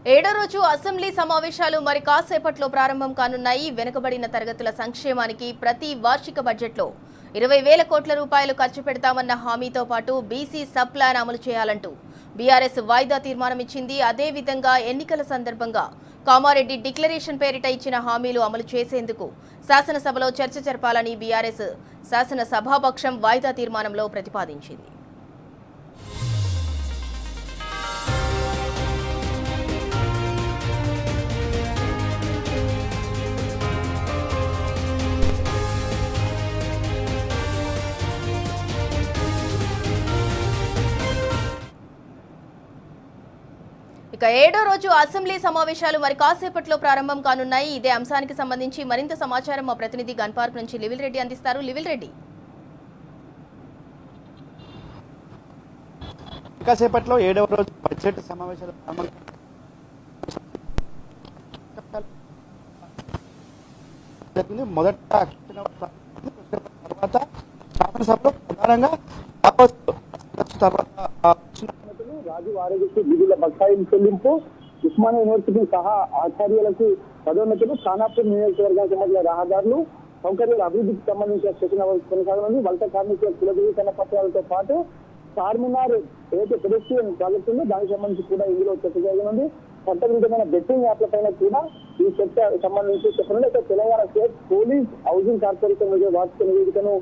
ఏడో రోజు అసెంబ్లీ సమావేశాలు మరి కాసేపట్లో ప్రారంభం కానున్నాయి. వెనుకబడిన తరగతుల సంక్షేమానికి ప్రతి వార్షిక బడ్జెట్లో 20,000 కోట్ల రూపాయలు ఖర్చు పెడతామన్న హామీతో పాటు బీసీ సబ్ ప్లాన్ అమలు చేయాలంటూ బీఆర్ఎస్ వాయిదా తీర్మానం ఇచ్చింది. అదేవిధంగా ఎన్నికల సందర్భంగా కామారెడ్డి డిక్లరేషన్ పేరిట ఇచ్చిన హామీలు అమలు చేసేందుకు శాసనసభలో చర్చ జరపాలని బీఆర్ఎస్ శాసనసభాపక్షం వాయిదా తీర్మానంలో ప్రతిపాదించింది. ఇక ఏడో రోజు అసెంబ్లీ సమావేశాలు మరి కాసేపట్లో ప్రారంభం కానున్నాయి. ఇదే అంశానికి సంబంధించి మరింత సమాచారం మా ప్రతినిధి గన్ పార్క్ నుంచి లివిల్ రెడ్డి అందిస్తారు. లివిల్ రెడ్డి, కాసేపట్లో ఏడవ రోజు బడ్జెట్ సమావేశాలు మొదట తర్వాత శాసనసభలో ప్రధానంగా రాజీవ్ ఆరోగ్యశ్రీ నిధుల బకాయిల చెల్లింపు, ఉస్మానియా యూనివర్సిటీ సహా ఆచార్యులకు పదోన్నతులు, ఖానాపూర్ నియోజకవర్గానికి సంబంధించిన రహదారులు సౌకర్యాల అభివృద్ధికి సంబంధించిన చర్చ కొనసాగనుంది. వలస కార్మికుల కులధృవీకరణ పత్రాలతో పాటు చార్మినార్ ఏదైతే పెడెస్ట్రియన్ ప్రాజెక్టు ఉందో దానికి సంబంధించి కూడా ఇందులో చర్చ జరగనుంది. చట్టవిరుద్ధమైన బెట్టింగ్ యాప్ల పైన కూడా ఈ చర్చ సంబంధించి చెప్పనుంది. Telangana state police housing corporation వార్షిక నివేదికను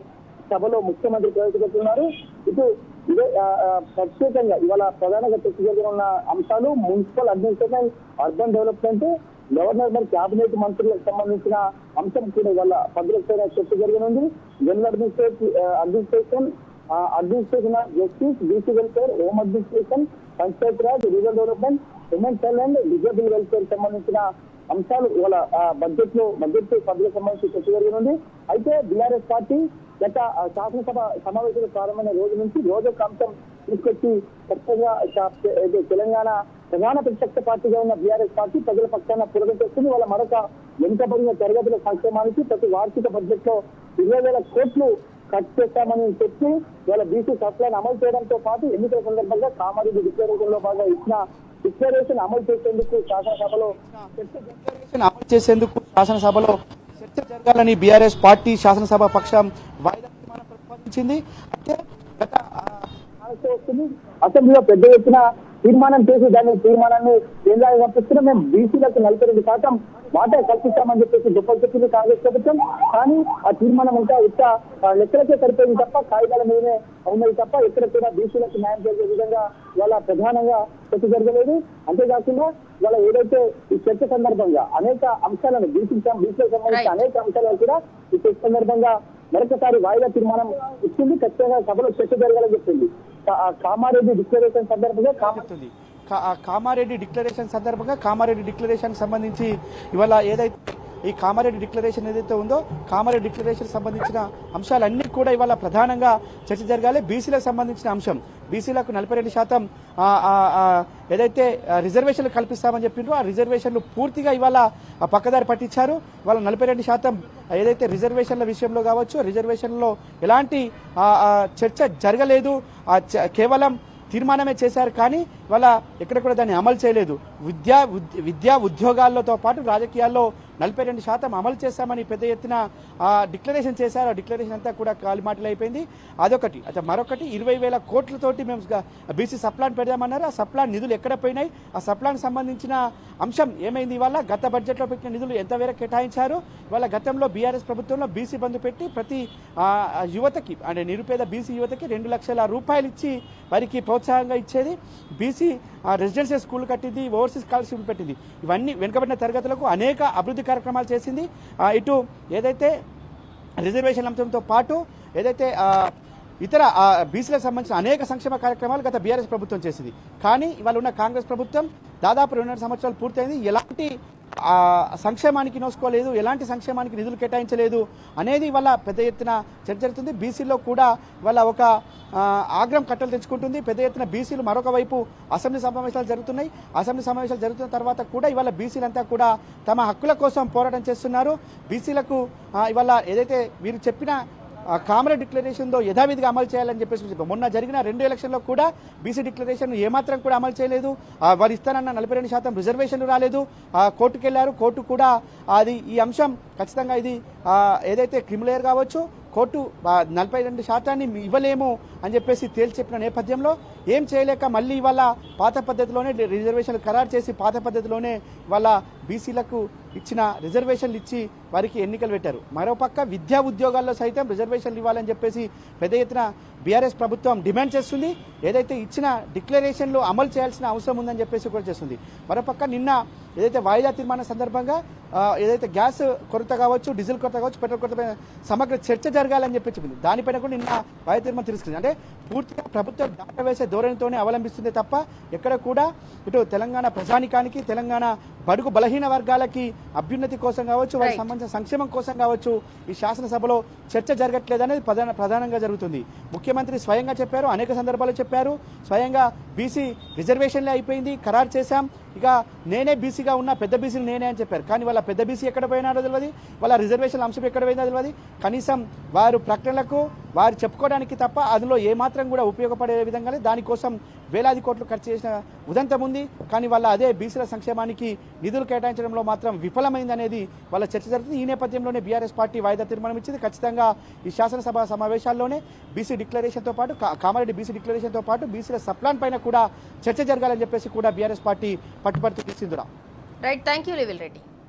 సభలో ముఖ్యమంత్రి ప్రవేశపెడుతున్నారు. ఇటు ఇదే ప్రత్యేకంగా ఇవాళ ప్రధానంగా చర్చ జరగనున్న అంశాలు municipal administration, urban development, governor మరి క్యాబినెట్ మంత్రులకు సంబంధించిన అంశం కూడా ఇవాళ పద్ధతిపైన చర్చ జరగనుంది. General administration of justice, BC welfare, home administration, Panchayat Raj, rural development, women child and disable welfare సంబంధించిన అంశాలు ఇవాళ బడ్జెట్ పద్ధతికి సంబంధించి చర్చ జరగనుంది. అయితే బీఆర్ఎస్ పార్టీ గత శాసనసభ సమావేశాలు ప్రారంభమైన రోజు నుంచి రోజొక అంశం తీసుకొచ్చి ఖచ్చితంగా తెలంగాణ ప్రధాన ప్రతిపక్ష పార్టీగా ఉన్న బీఆర్ఎస్ పార్టీ ప్రజల పక్షాన పురగొట్టేస్తుంది. వాళ్ళ మరొక వెనుకబడిన తరగతుల సంక్షేమానికి ప్రతి వార్షిక బడ్జెట్ లో 20,000 కోట్లు ఖర్చు చేస్తామని చెప్పి వాళ్ళ బీసీ సప్లైన్ అమలు చేయడంతో పాటు ఎన్నికల సందర్భంగా కామారెడ్డి డిక్లరేషన్ లో భాగంగా ఇచ్చిన డిక్లరేషన్ అమలు చేసేందుకు శాసనసభలో చర్చ జరగాలని బీఆర్ఎస్ పార్టీ శాసనసభ పక్షం వాయిదా తీర్మానం ప్రతిపాదించింది. అయితే వస్తుంది అసెంబ్లీలో పెద్ద ఎత్తున తీర్మానం చేసి తీర్మానాన్ని కేంద్రానికి పంపిస్తున్నాం. మేము బీసీలకు 42% వాటా కల్పిస్తామని చెప్పేసి గొప్పలు చెప్పింది కాంగ్రెస్ ప్రభుత్వం. కానీ ఆ తీర్మానం ఇంకా లెక్కలకే సరిపోయింది తప్ప కాగితాల మీదనే ఉన్నది తప్ప ఎక్కడ కూడా బీసీలకు న్యాయం చేసే విధంగా వాళ్ళ ప్రధానంగా చర్చ జరగలేదు. అంతేకాకుండా వాళ్ళ ఏదైతే ఈ చర్చ సందర్భంగా అనేక అంశాలను బీసీలకు సంబంధించిన అనేక అంశాలను కూడా ఈ చర్చ సందర్భంగా మరొకసారి వాయిదా తీర్మానం ఇచ్చింది. ఖచ్చితంగా సభలో చర్చ జరగాలని చెప్పింది. కామారెడ్డి డిక్లరేషన్ సందర్భంగా కామారెడ్డి డిక్లరేషన్ సంబంధించి ఇవాళ ఏదైతే ఈ కామారెడ్డి డిక్లరేషన్ ఏదైతే ఉందో కామారెడ్డి డిక్లరేషన్ సంబంధించిన అంశాలన్నీ కూడా ఇవాళ ప్రధానంగా చర్చ జరగాలి. బీసీలకు సంబంధించిన అంశం, బీసీలకు 42% ఏదైతే రిజర్వేషన్లు కల్పిస్తామని చెప్పిండ్రో ఆ రిజర్వేషన్లు పూర్తిగా ఇవాళ పక్కదారి పట్టించారు. ఇవాళ 42% ఏదైతే రిజర్వేషన్ల విషయంలో కావచ్చు, రిజర్వేషన్లో ఎలాంటి చర్చ జరగలేదు, కేవలం తీర్మానమే చేశారు. కానీ ఇవాళ ఎక్కడ కూడా దాన్ని అమలు చేయలేదు. విద్యా ఉద్యోగాలతో పాటు రాజకీయాల్లో 42% అమలు చేస్తామని పెద్ద ఎత్తున డిక్లరేషన్ చేశారు. ఆ డిక్లరేషన్ అంతా కూడా కాలిమాటలు అయిపోయింది. అదొకటి. అయితే మరొకటి 20,000 కోట్లతోటి మేము బీసీ సప్లాన్ పెడదామన్నారు. ఆ సప్లాన్ నిధులు ఎక్కడ పోయినాయి, ఆ సప్లాన్ సంబంధించిన అంశం ఏమైంది, ఇవాళ గత బడ్జెట్లో పెట్టిన నిధులు ఎంతవరకు కేటాయించారు. ఇవాళ గతంలో బీఆర్ఎస్ ప్రభుత్వంలో బీసీ బంధు పెట్టి ప్రతి యువతకి అంటే నిరుపేద బీసీ యువతకి 2 లక్షల రూపాయలు ఇచ్చి వారికి ప్రోత్సాహంగా ఇచ్చేది. బీసీ రెసిడెన్షియల్ స్కూల్ కట్టింది, ఓవర్సీస్ స్కాలర్షిప్ పెట్టింది. ఇవన్నీ వెనుకబడిన తరగతులకు అనేక అభివృద్ధి కార్యక్రమాలు చేసింది. ఇటు ఏదైతే రిజర్వేషన్ అంశంతో పాటు ఏదైతే ఇతర బీసీలకు సంబంధించిన అనేక సంక్షేమ కార్యక్రమాలు గత బీఆర్ఎస్ ప్రభుత్వం చేసింది. కానీ ఇవాళ ఉన్న కాంగ్రెస్ ప్రభుత్వం దాదాపు 2.5 సంవత్సరాలు పూర్తయింది. ఎలాంటి సంక్షేమానికి నోసుకోలేదు, ఎలాంటి సంక్షేమానికి నిధులు కేటాయించలేదు అనేది ఇవాళ పెద్ద ఎత్తున చర్చ జరుగుతుంది. బీసీలో కూడా ఇవాళ ఒక ఆగ్రహం కట్టలు తెచ్చుకుంటుంది. పెద్ద ఎత్తున బీసీలు మరొక వైపు అసెంబ్లీ సమావేశాలు జరుగుతున్నాయి. అసెంబ్లీ సమావేశాలు జరుగుతున్న తర్వాత కూడా ఇవాళ బీసీలంతా కూడా తమ హక్కుల కోసం పోరాటం చేస్తున్నారు. బీసీలకు ఇవాళ ఏదైతే వీరు చెప్పిన కామన్ డిక్లరేషన్ దో యథావిధిగా అమలు చేయాలని చెప్పేసి చెప్పారు. మొన్న జరిగిన 2 ఎలక్షన్లో కూడా బీసీ డిక్లరేషన్ ఏమాత్రం కూడా అమలు చేయలేదు. వారు ఇస్తానన్న 42% రిజర్వేషన్లు రాలేదు. కోర్టుకు వెళ్లారు. కోర్టు కూడా అది ఈ అంశం ఖచ్చితంగా ఇది ఏదైతే క్రిమిలేయర్ కావచ్చు కోర్టు 42% ఇవ్వలేము అని చెప్పేసి తేల్చి చెప్పిన నేపథ్యంలో ఏం చేయలేక మళ్ళీ ఇవాళ పాత పద్ధతిలోనే రిజర్వేషన్లు ఖరారు చేసి పాత పద్ధతిలోనే ఇవాళ బీసీలకు ఇచ్చిన రిజర్వేషన్లు ఇచ్చి వారికి ఎన్నికలు పెట్టారు. మరోపక్క విద్యా ఉద్యోగాల్లో సైతం రిజర్వేషన్లు ఇవ్వాలని చెప్పేసి పెద్ద ఎత్తున బీఆర్ఎస్ ప్రభుత్వం డిమాండ్ చేస్తుంది. ఏదైతే ఇచ్చిన డిక్లరేషన్లు అమలు చేయాల్సిన అవసరం ఉందని చెప్పేసి కూడా చేస్తుంది. మరోపక్క నిన్న ఏదైతే వాయిదా తీర్మానం సందర్భంగా ఏదైతే గ్యాస్ కొరత కావచ్చు, డీజిల్ కొరత కావచ్చు, పెట్రోల్ కొరత సమగ్ర చర్చ జరగాలని చెప్పి చెప్పింది. దానిపైన కూడా నిన్న వాయిదా తీర్మానం తిరస్కరించింది. అంటే పూర్తిగా ప్రభుత్వం దాట వేసే ధోరణితోనే అవలంబిస్తుంది తప్ప ఎక్కడ కూడా ఇటు తెలంగాణ ప్రజానికానికి, తెలంగాణ బడుగు బలహీన వర్గాలకి అభ్యున్నతి కోసం కావచ్చు, వారికి సంబంధించిన సంక్షేమం కోసం కావచ్చు ఈ శాసనసభలో చర్చ జరగట్లేదనేది ప్రధానంగా జరుగుతుంది. ముఖ్యమంత్రి స్వయంగా చెప్పారు, అనేక సందర్భాల్లో చెప్పారు, స్వయంగా బీసీ రిజర్వేషన్లే అయిపోయింది, ఖరారు చేశాం, ఇక నేనే బీసీగా ఉన్నా, పెద్ద బీసీలు నేనే అని చెప్పారు. కానీ వాళ్ళ పెద్ద బీసీ ఎక్కడ పోయినారో తెలియదు, వాళ్ళ రిజర్వేషన్ అంశం ఎక్కడ పోయిందో తెలియదు. కనీసం వారు ప్రకటనలకు వారు చెప్పుకోవడానికి తప్ప అందులో ఏమాత్రం కూడా ఉపయోగపడే విధంగానే దానికోసం వేలాది కోట్లు ఖర్చు చేసిన ఉదంతం ఉంది. కానీ వాళ్ళ అదే బీసీల సంక్షేమానికి నిధులు కేటాయించడంలో మాత్రం విఫలమైందనేది వాళ్ళ చర్చ జరుగుతుంది. ఈ నేపథ్యంలోనే బీఆర్ఎస్ పార్టీ వాయిదా తీర్మానం ఇచ్చింది. ఖచ్చితంగా ఈ శాసనసభ సమావేశాల్లోనే బీసీ డిక్లరేషన్తో పాటు కామారెడ్డి బీసీ డిక్లరేషన్తో పాటు బీసీల సప్లాన్ పైన కూడా చర్చ జరగాలని చెప్పేసి కూడా బీఆర్ఎస్ పార్టీ పట్టుబడుతూ తీసిందిరా. రైట్, థ్యాంక్ యూ లివిల్ రెడ్డి.